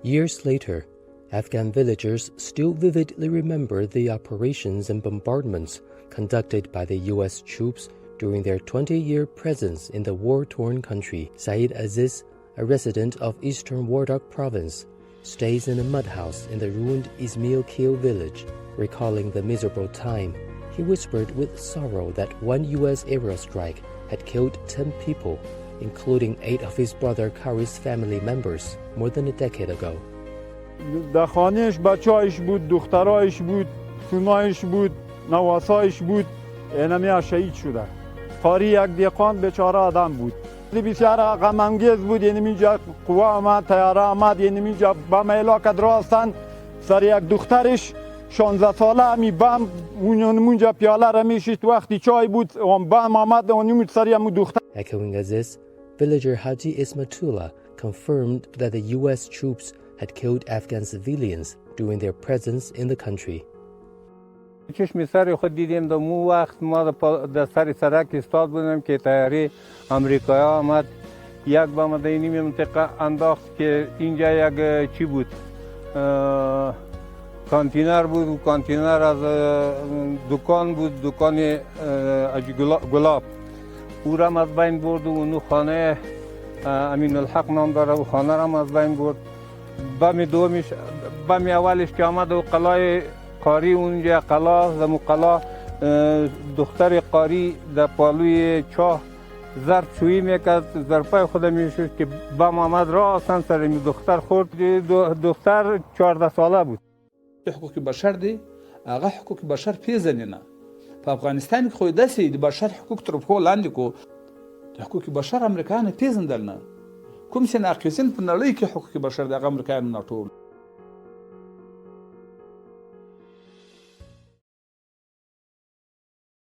Years later, Afghan villagers still vividly remember the operations and bombardments conducted by the U.S. troops during their 20-year presence in the war-torn country. Saeed Aziz, a resident of eastern Wardak province, stays in a mud house in the ruined Ismail Keel village. Recalling the miserable time, he whispered with sorrow that one U.S. aerostrike had killed 10 people, including 8 of his brother Kari's family members, more than a decade ago. در خانهش بچه‌ایش بود، دخترایش بود، خونایش بود، نواسایش بود، اینمی شهید شده. قاری یک دیقان بیچاره آدم بود. بسیار غم انگیز بود. اینجا قوا آمد، تیاره آمد، اینجا بم علاقه راستن سر یک دخترش 16 ساله همی بم اونجا پیاله را میشید وقتی چای بود اون بم آمد اون سر یک دختر. Echoing Aziz, villager Haji Ismatullah confirmed that the U.S. troops had killed Afghan civilians during their presence in the country. چشم سر خود دیدیم در مو وقت ما در سر سرک استاد بودیم که تیاره امریکایی آمد یک بم در این منطقه انداخت که اینجا یک چی بود کانتینر بود و کانتینر از دکان بود دکان گلاب او را از بین برد و اونو خانه امین الحق نام داره و خانه را از بین برد بم دومش بم اولش که آمد و قلای قاری اونجا قلا زمو قلا دختر قاری در پالوی چاه ضرب شویی میکرد ضربای خود میشد که بم آمد را اصلا سر دختر خورد دختر 14 ساله بود. حقوق بشر دی هغه حقوق بشر پیژننه په افغانستان کې خو داسې د بشر حقوق تر پښو لاندې کو حقوق بشر امریکایان پیژندل نه کوم چې ناقصین په نړۍ کې حقوق بشر د امریکایانو نه ټول